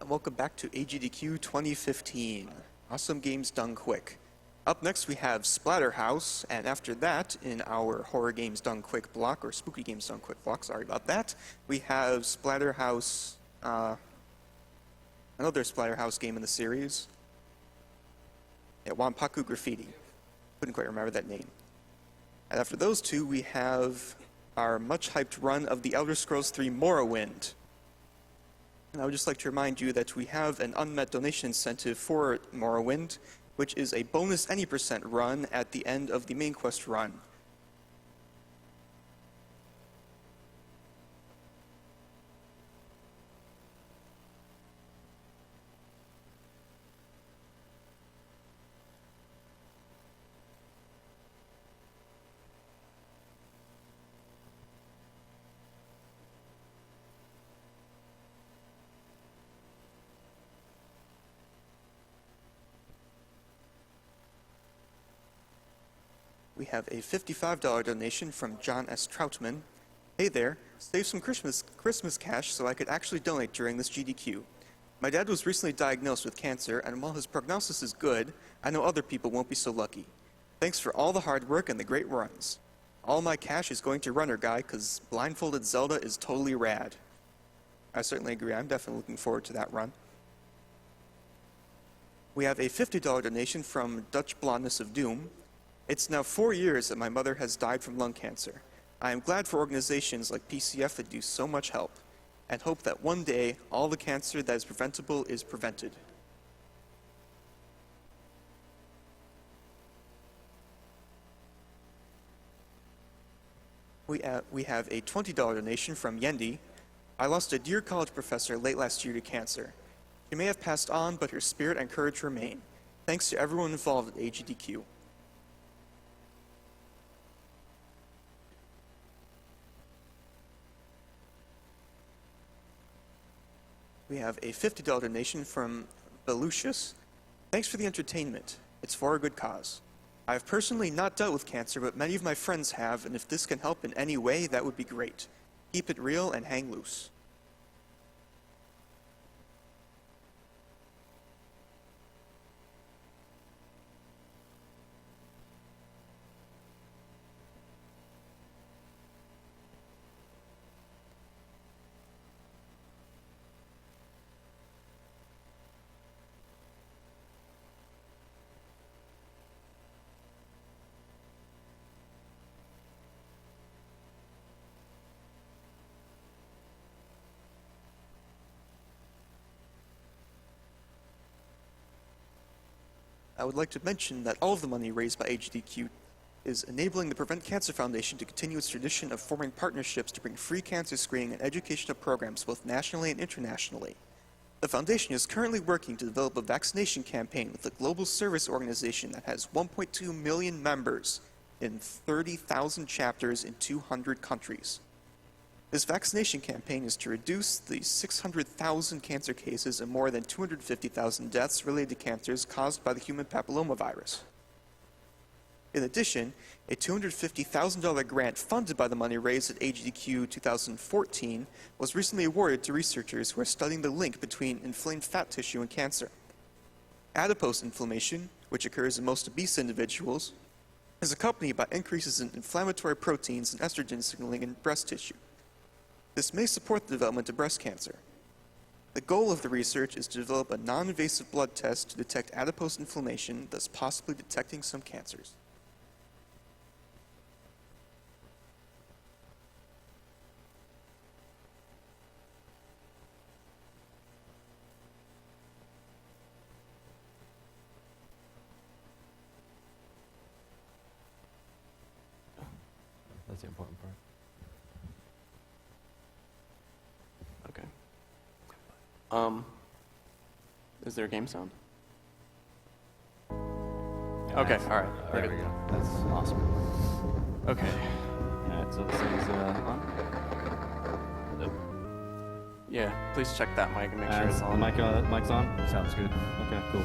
and welcome back to AGDQ 2015. Awesome games done quick. Up next we have Splatterhouse, and after that, in our horror games done quick block, or spooky games done quick block, sorry about that, we have Splatterhouse, another Splatterhouse game in the series. Yeah, Wanpaku Graffiti. Couldn't quite remember that name. And after those two, we have our much-hyped run of the Elder Scrolls III Morrowind. And I would just like to remind you that we have an unmet donation incentive for Morrowind, which is a bonus any % run at the end of the main quest run. We have a $55 donation from John S. Troutman. Hey there, save some Christmas cash so I could actually donate during this GDQ. My dad was recently diagnosed with cancer, and while his prognosis is good, I know other people won't be so lucky. Thanks for all the hard work and the great runs. All my cash is going to Runner Guy, cause Blindfolded Zelda is totally rad. I certainly agree, I'm definitely looking forward to that run. We have a $50 donation from Dutch Blondness of Doom. It's now 4 years that my mother has died from lung cancer. I am glad for organizations like PCF that do so much help, and hope that one day all the cancer that is preventable is prevented. We have a $20 donation from Yendi. I lost a dear college professor late last year to cancer. She may have passed on, but her spirit and courage remain. Thanks to everyone involved at AGDQ. We have a $50 donation from Belucius. Thanks for the entertainment. It's for a good cause. I have personally not dealt with cancer, but many of my friends have, and if this can help in any way, that would be great. Keep it real and hang loose. I would like to mention that all of the money raised by HDQ is enabling the Prevent Cancer Foundation to continue its tradition of forming partnerships to bring free cancer screening and educational programs both nationally and internationally. The foundation is currently working to develop a vaccination campaign with a global service organization that has 1.2 million members in 30,000 chapters in 200 countries. This vaccination campaign is to reduce the 600,000 cancer cases and more than 250,000 deaths related to cancers caused by the human papillomavirus. In addition, a $250,000 grant funded by the money raised at AGDQ 2014 was recently awarded to researchers who are studying the link between inflamed fat tissue and cancer. Adipose inflammation, which occurs in most obese individuals, is accompanied by increases in inflammatory proteins and estrogen signaling in breast tissue. This may support the development of breast cancer. The goal of the research is to develop a non-invasive blood test to detect adipose inflammation, thus possibly detecting some cancers. That's the important part. Is there a game sound? Yeah, Okay, all right. There we go. That's awesome. Okay. All right, so this is on. Yeah, please check that mic and make sure And it's the on. mic's on? Sounds good. Okay, cool.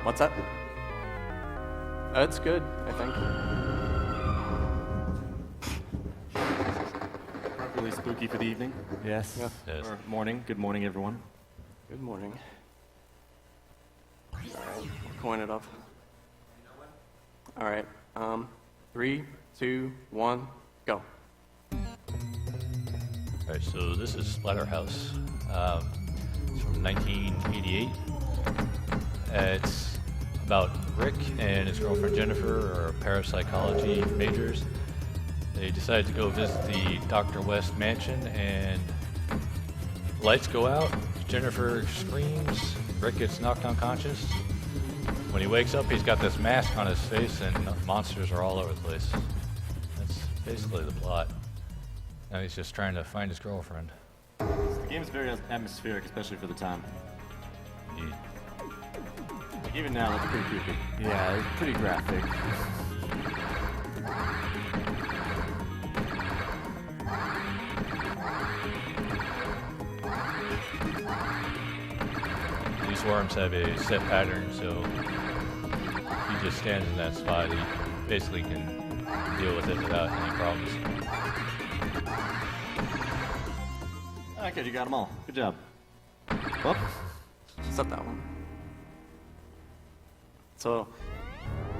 What's that? It's good, I think. fully spooky for the evening? Yes. Yeah. Yes. Or morning. Good morning, everyone. Good morning. All right, coin it up. All right. 3, 2, 1, go. All right, so this is Splatterhouse. It's from 1988. It's about Rick and his girlfriend Jennifer are parapsychology majors. They decide to go visit the Dr. West mansion, and lights go out. Jennifer screams. Rick gets knocked unconscious. When he wakes up, he's got this mask on his face, and monsters are all over the place. That's basically the plot. Now he's just trying to find his girlfriend. The game is very atmospheric, especially for the time. Like, even now, it's pretty creepy. Yeah, it's pretty graphic. These worms have a set pattern, so if he just stands in that spot, he basically can deal with it without any problems. Okay, you got them all. Good job. Well, Set that one. So,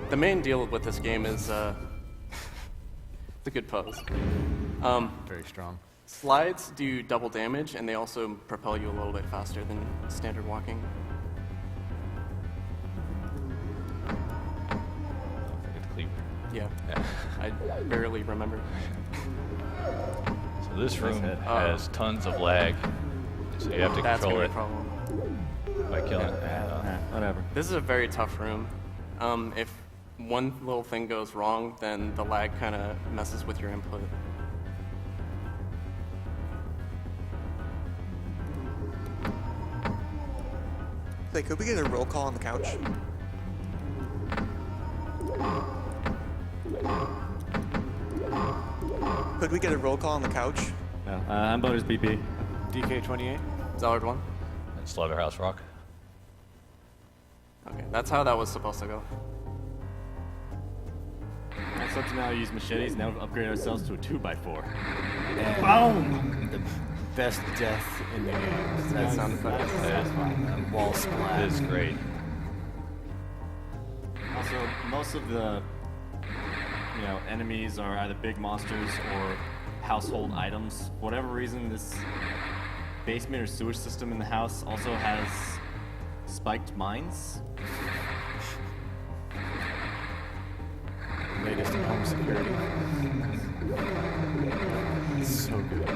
the main deal with this game is, it's a good pose. Very strong. Slides do double damage, and they also propel you a little bit faster than standard walking. Don't forget the cleaver. Yeah, Yeah. I barely remember. So this room head. has tons of lag, so you have to That's control gonna be it a problem. by killing it. whatever. This is a very tough room. If one little thing goes wrong, then the lag kind of messes with your input. Hey, could we get a roll call on the couch? Could we get a roll call on the couch? No, I'm Butters BP. DK28. Zallard1? And Slaughterhouse Rock. Okay, that's how that was supposed to go. That's up to now use machetes, now we've upgraded ourselves to a 2x4. Boom! The best death in the game. That sound effect. Wall splat. It is great. Also, most of the enemies are either big monsters or household items. For whatever reason, this basement or sewage system in the house also has spiked mines. Latest in home security. It's so good.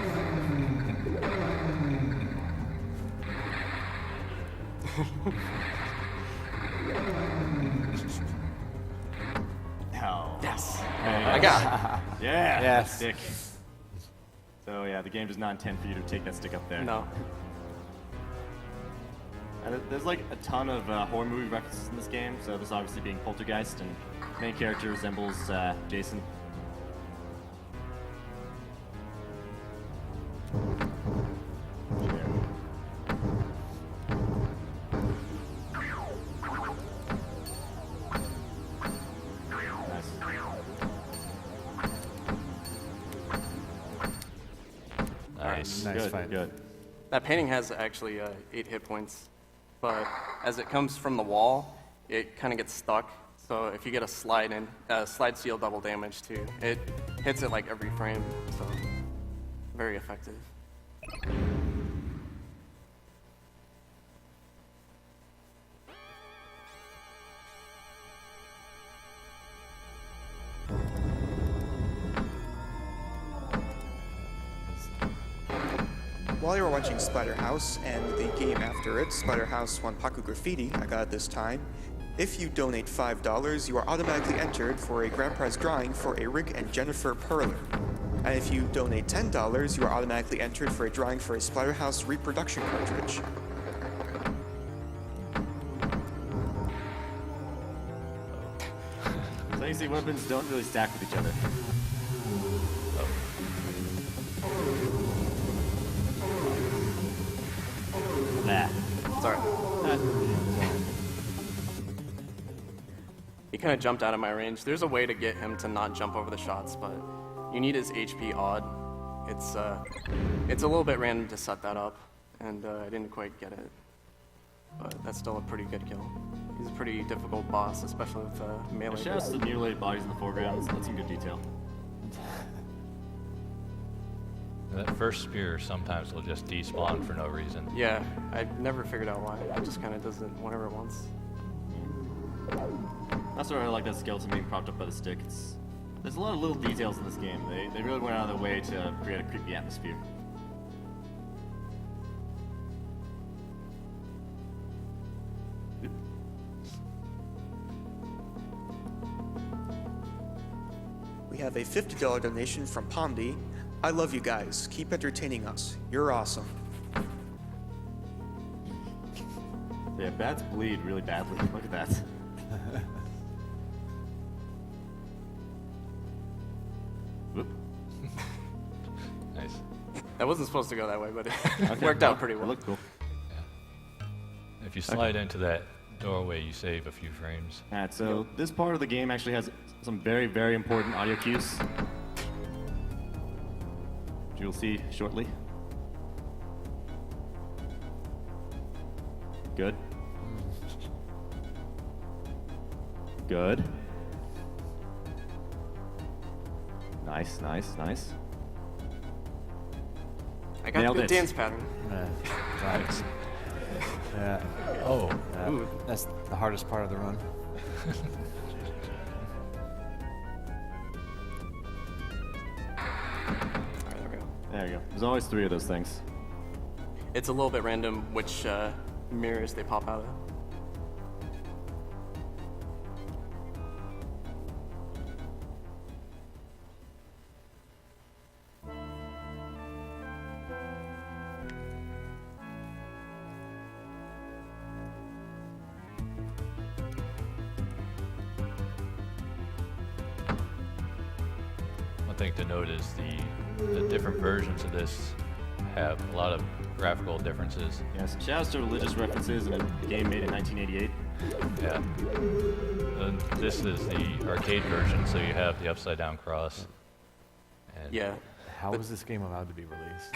No. Yes! There you I go. got Yeah. Yes. Stick. So yeah, the game does not intend for you to take that stick up there. it. No. There's like a ton of horror movie references in this game, so this obviously being Poltergeist, and main character resembles Jason. Nice. Nice. Nice Good, fight. good. That painting has actually 8 hit points, but as it comes from the wall, it kind of gets stuck. So if you get a slide seal double damage too. It hits it like every frame, so very effective. While you were watching Splatterhouse and the game after it, Splatterhouse 1 Paku Graffiti, I got it this time. If you donate $5, you are automatically entered for a grand prize drawing for a Rick and Jennifer Perler. And if you donate $10, you are automatically entered for a drawing for a Splatterhouse reproduction cartridge. So you see, weapons don't really stack with each other. Nah. Sorry. He kind of jumped out of my range. There's a way to get him to not jump over the shots, but you need his HP odd. it's a little bit random to set that up, and I didn't quite get it. But that's still a pretty good kill. He's a pretty difficult boss, especially with melee. Shout out to the mutilated bodies in the foreground. That's some good detail. That first spear sometimes will just despawn for no reason. Yeah, I've never figured out why. It just kind of does it whenever it wants. That's why I like that skeleton being propped up by the stick. There's a lot of little details in this game. They really went out of their way to create a creepy atmosphere. We have a $50 donation from Pondy. I love you guys. Keep entertaining us. You're awesome. Yeah, bats bleed really badly. Look at that. Whoop. Nice. That wasn't supposed to go that way, but it worked out pretty well. It looked cool. If you slide into that doorway, you save a few frames. Alright, so this part of the game actually has some very, very important audio cues, which you'll see shortly. Good. Good. Nice, nice, nice. I got Nailed the it. dance pattern. Right. Yeah. Oh, Ooh. That's the hardest part of the run. Alright, there we go. There you go. There's always 3 of those things. It's a little bit random which mirrors they pop out of. one thing to note is the different versions of this have a lot of graphical differences. Yes, shouts to religious references in a game made in 1988. Yeah. And this is the arcade version, so you have the upside down cross. And Yeah. How was this game allowed to be released?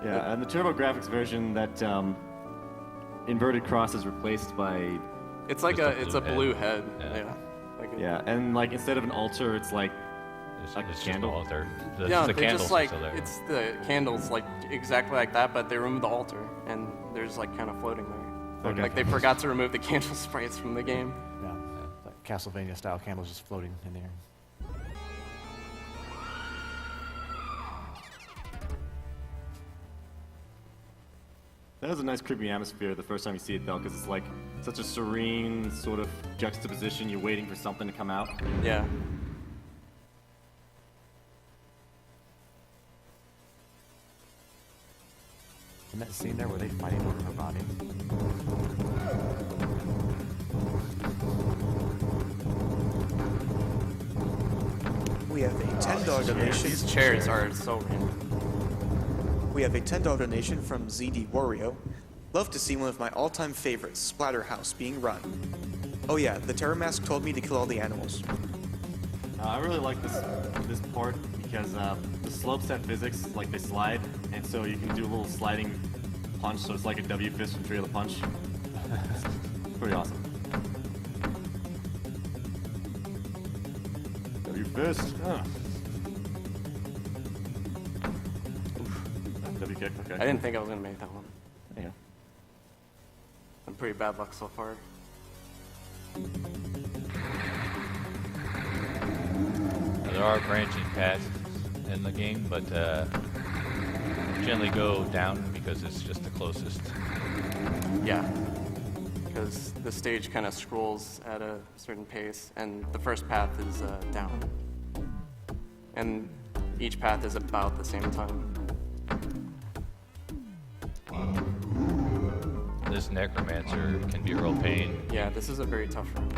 Yeah, and the TurboGrafx version, that inverted cross is replaced by, It's like Just a a blue blue head. Yeah. Yeah. Like a- yeah, and like instead of an altar, it's like, It's, Like a it's just candle? an altar. Yeah, The they candles just are like still there. it's the candles like exactly like that, but they removed the altar and they're just like kind of floating there. Okay. Like they forgot to remove the candle sprites from the game. Yeah. Like Castlevania style candles just floating in the air. that has a nice creepy atmosphere the first time you see it though, because it's like such a serene sort of juxtaposition. You're waiting for something to come out. Yeah. In that scene there where they fighting over her body. We have a $10 donation. These chairs are so random. We have a $10 donation from ZD Wario. Love to see one of my all-time favorites, Splatterhouse, being run. Oh yeah, the Terror Mask told me to kill all the animals. I really like this part because the slope set physics, like they slide, and so you can do a little sliding punch, so it's like a W fist from Tree of the Punch. It's pretty awesome. W fist. W kick. Okay. I didn't think I was gonna make that one. Yeah. I'm pretty bad luck so far. Now, there are branching paths in the game, but generally go down because it's just the closest. Yeah. Because the stage kind of scrolls at a certain pace, and the first path is down. And each path is about the same time. This necromancer can be a real pain. Yeah, this is a very tough run.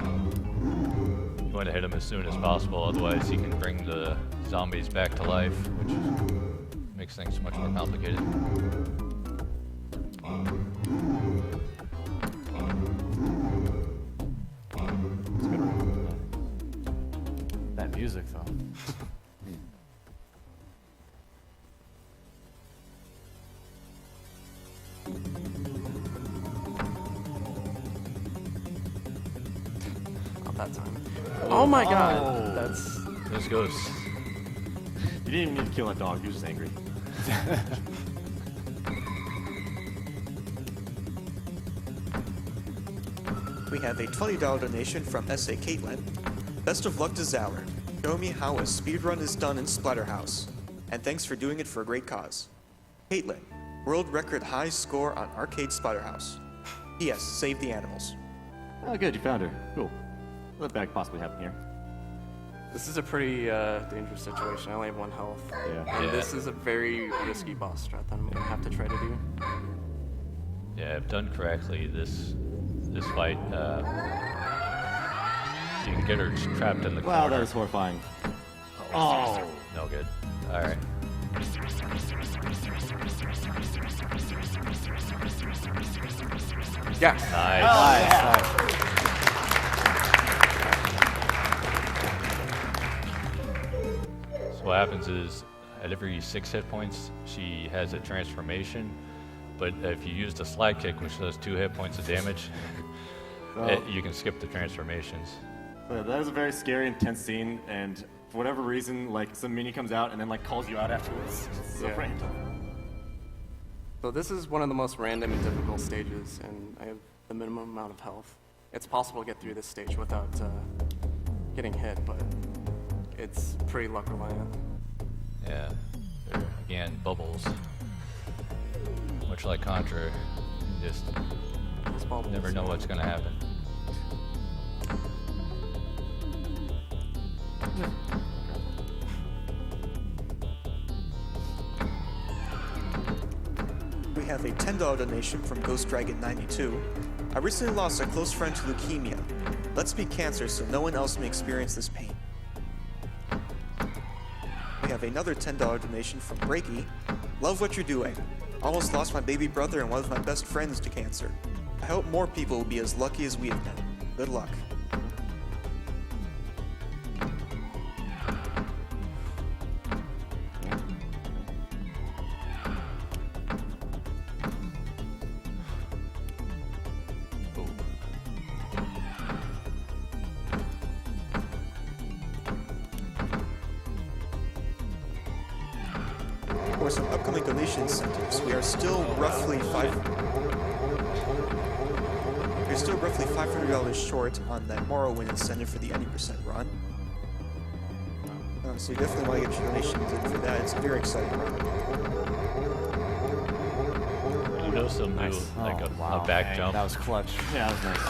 You want to hit him as soon as possible, otherwise he can bring the zombies back to life, which makes things much more complicated. That music though. that time. Oh my god, that's... This goes. You didn't even need to kill that dog. He was just angry. We have a $20 donation from S.A. Caitlin. Best of luck to Zallard. Show me how a speedrun is done in Splatterhouse. And thanks for doing it for a great cause. Caitlin, world record high score on Arcade Splatterhouse. P.S. Save the animals. Oh, good. You found her. Cool. What the heck possibly happened here? This is a pretty dangerous situation. I only have 1 health. Yeah. And this is a very risky boss strat that I'm going to have to try to do. Yeah, if done correctly, this fight, you can get her trapped in the corner. Wow, that is horrifying. Oh. No good. All right. Yes. Nice. So what happens is, at every 6 hit points, she has a transformation. But if you use the slide kick, which does 2 hit points of damage, you can skip the transformations. So that is a very scary, intense scene, and for whatever reason, like some mini comes out and then like calls you out afterwards. It's so Yeah. random. So this is one of the most random and difficult stages, and I have the minimum amount of health. It's possible to get through this stage without getting hit, but it's pretty luck reliant. Yeah. Again, bubbles. Much like Contra, you just Those bubbles. never know what's going to happen. We have a $10 donation from Ghost Dragon 92. I recently lost a close friend to leukemia. Let's beat cancer so no one else may experience this pain. We have another $10 donation from Breaky. Love what you're doing. Almost lost my baby brother and one of my best friends to cancer. I hope more people will be as lucky as we have been. Good luck. For some upcoming donation incentives, we are still roughly $500 short on that Morrowind incentive for the 80% run. So you definitely want to get your donations in for that. It's a very exciting run. You know some new, like a back Dang, jump. That was clutch. Yeah, that was nice.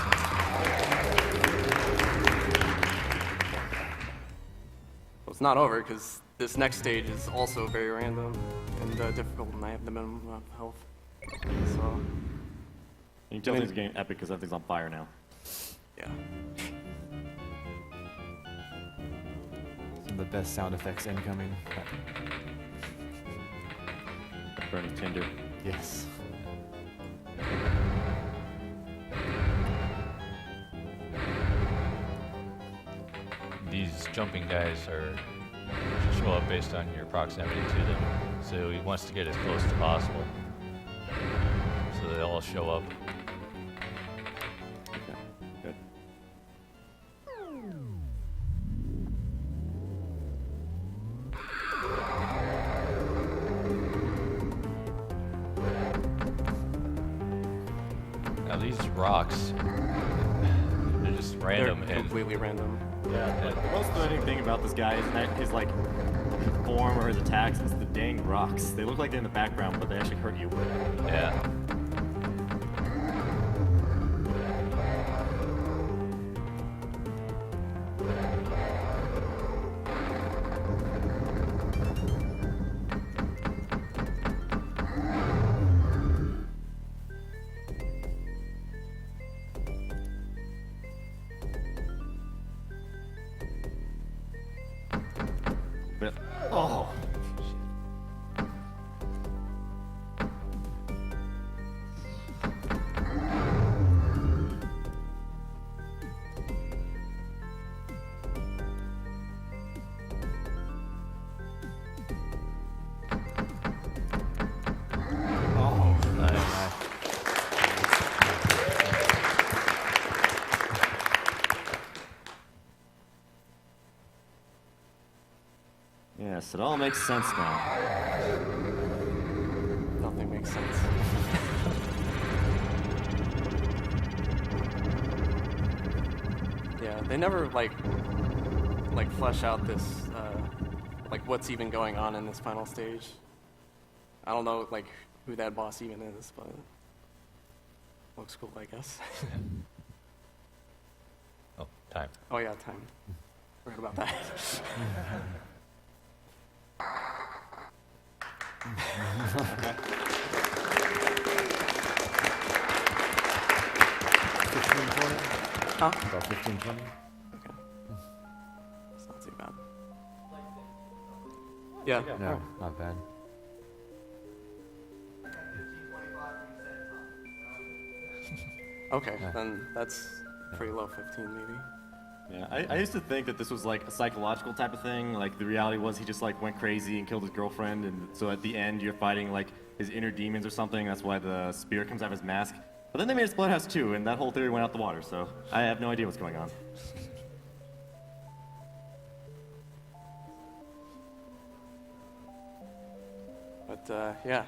Well, it's not over, because this next stage is also very random and difficult, and I have the minimum amount of health. So, You can tell things are getting epic because everything's on fire now. yeah. Some of the best sound effects incoming. Burning tinder. Yes. These jumping guys show up based on your proximity to them. So he wants to get as close as possible. So they all show up. Okay, good. Now these rocks, they're just random They're completely random. Yeah, the most threatening thing about this guy is not his like form or his attacks, it's the dang rocks. They look like they're in the background, but they actually hurt you. yeah. But oh, Yes, it all makes sense now. Nothing makes sense. Yeah, they never like flesh out this like what's even going on in this final stage. I don't know like who that boss even is, but looks cool, I guess. Oh, time. Oh yeah, time. Forgot about that. Huh? About 15, 20? Okay. It's not too bad. Yeah. No, not bad. Okay, then that's pretty low 15 maybe. Yeah, I used to think that this was like a psychological type of thing. Like the reality was he just like went crazy and killed his girlfriend, and so at the end you're fighting like his inner demons or something. That's why the spear comes out of his mask. But then they made a Splatterhouse 2, and that whole theory went out the water. So I have no idea what's going on. But yeah,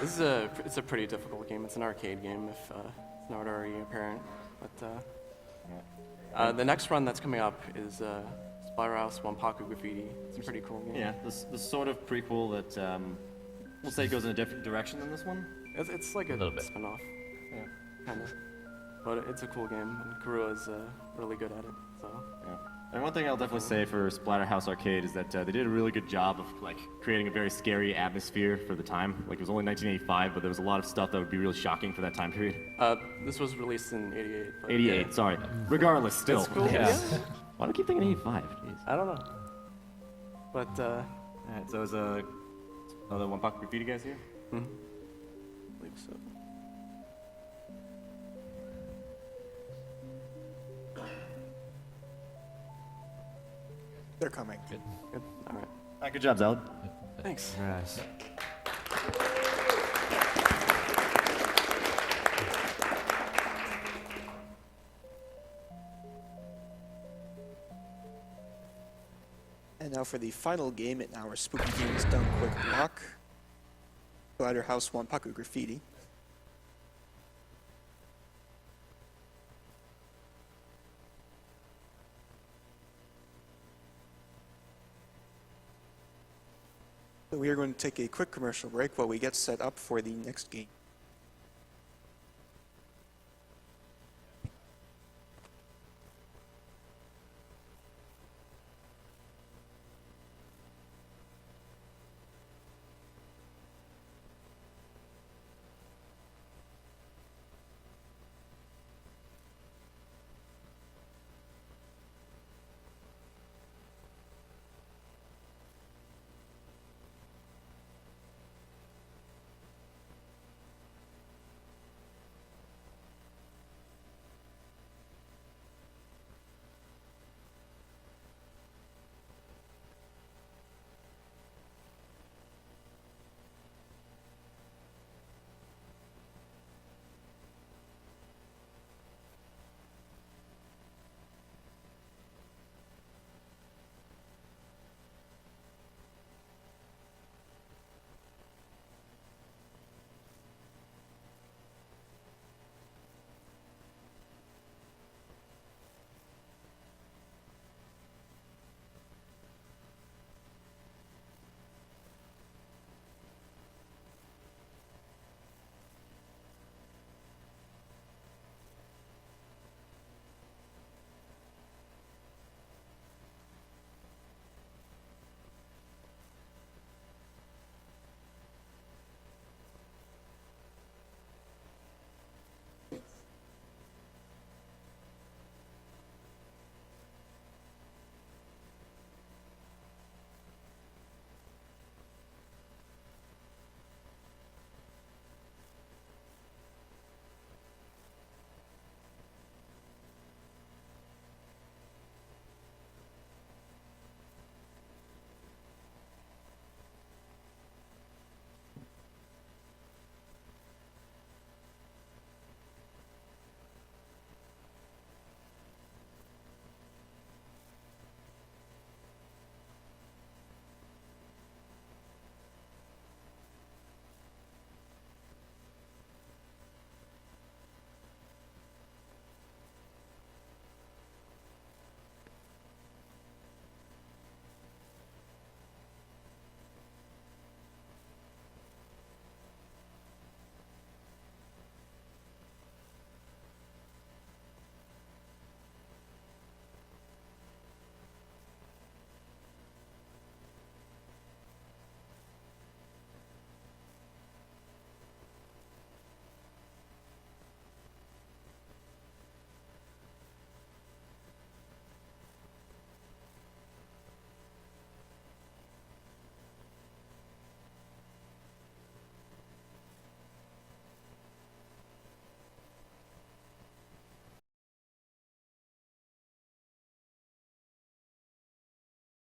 this is it's a pretty difficult game. It's an arcade game, if it's not already apparent. But the next run that's coming up is Splatterhouse Wampaku Graffiti. It's a pretty cool game. Yeah, this sort of prequel that we'll say goes in a different direction than this one. It's like a Little bit. spin-off, Yeah. kind of. But it's a cool game, and Kurua is really good at it. So Yeah. And one thing I'll definitely say for Splatterhouse Arcade is that they did a really good job of like creating a very scary atmosphere for the time. Like it was only 1985, but there was a lot of stuff that would be really shocking for that time period. this was released in '88. 88, yeah. sorry. Regardless, still. It's cool. Yes. Yeah. Why do I keep thinking 85? Jeez. I don't know. But Alright, so is another one pocket graffiti guys here? I believe so. They're coming. Good. All right. Alright, good job, Zallard. Thanks. Nice. And now for the final game in our Spooky Games Done Quick block, Splatterhouse Wampaku Graffiti. So we are going to take a quick commercial break while we get set up for the next game.